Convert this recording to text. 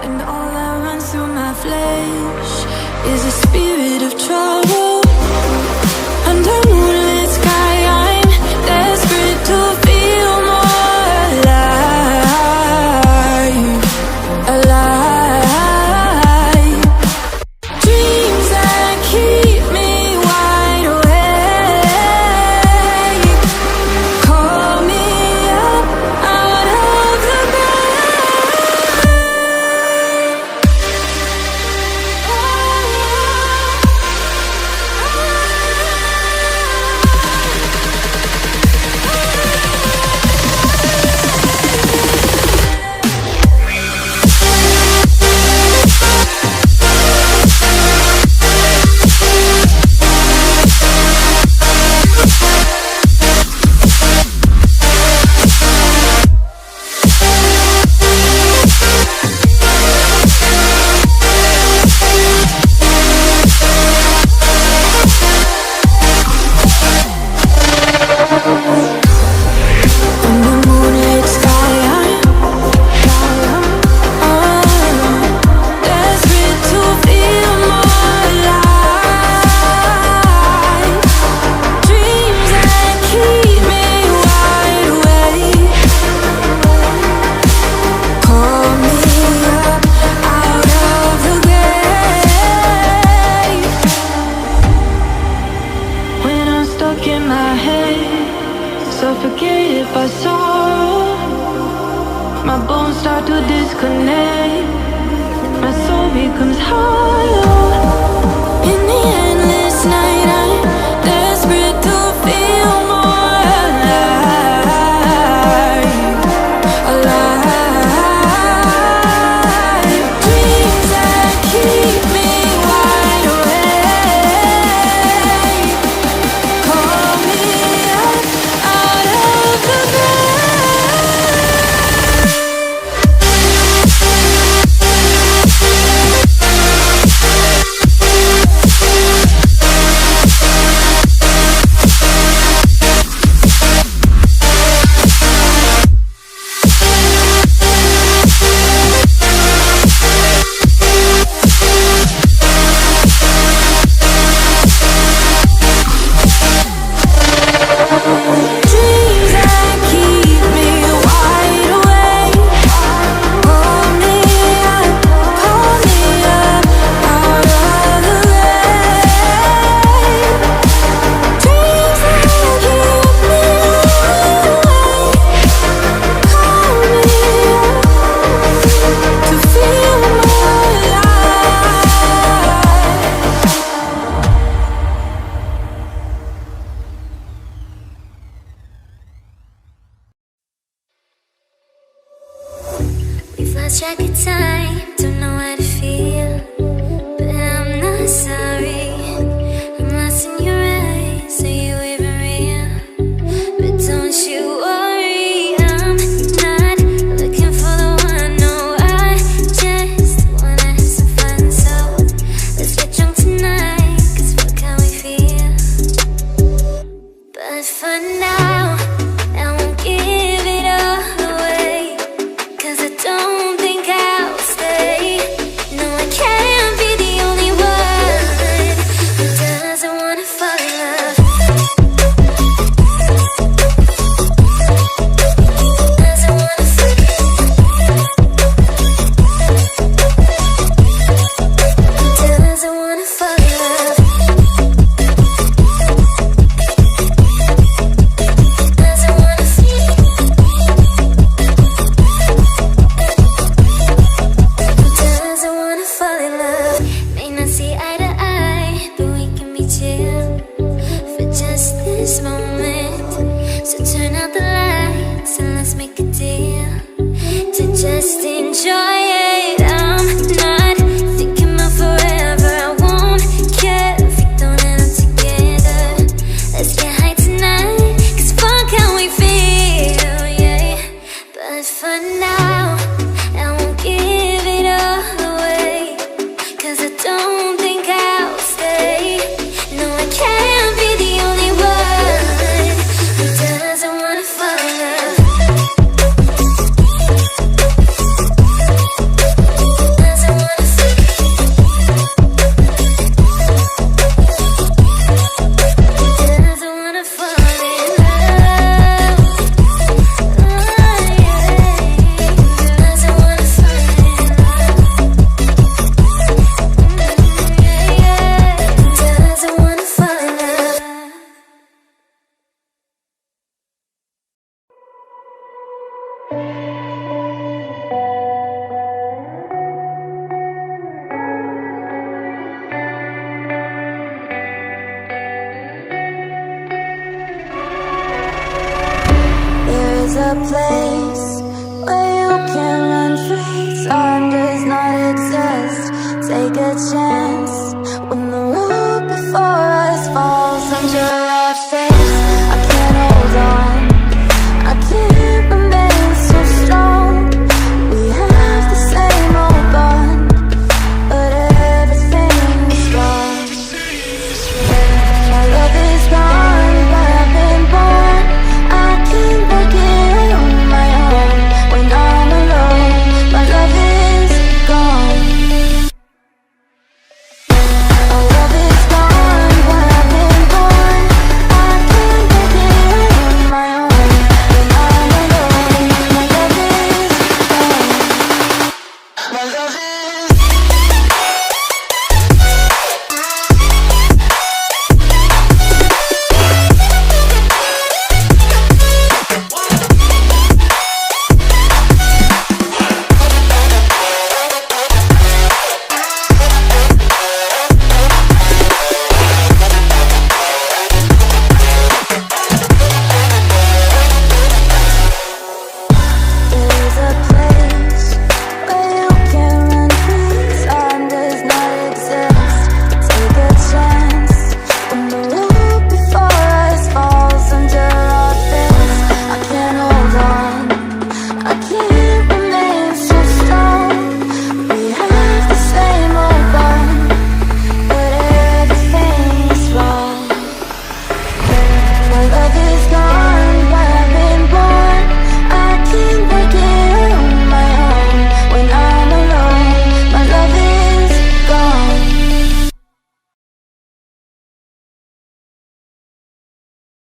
And all that runs through my flesh is a spirit of trouble. Under moonlit sky, I'm desperate to feel more alive, alive. Dreams that keep me wide awake. Call me up out of the suffocated by sorrow. My bones start to disconnect. My soul becomes hollow. In the endless night, I'm desperate to feel more alive, alive. Dreams that keep me wide awake. Call me up out of the We've lost track of time, don't know how to feel, but I'm not sorry. I'm lost in your eyes, are you even real? But don't you worry, I'm not looking for the one, no, I just wanna have some fun. So let's get drunk tonight, cause fuck how we feel. But for now, I won't give it all away, cause I don't think I'll stay. a place where you can run free. Time does not exist. Take a chance.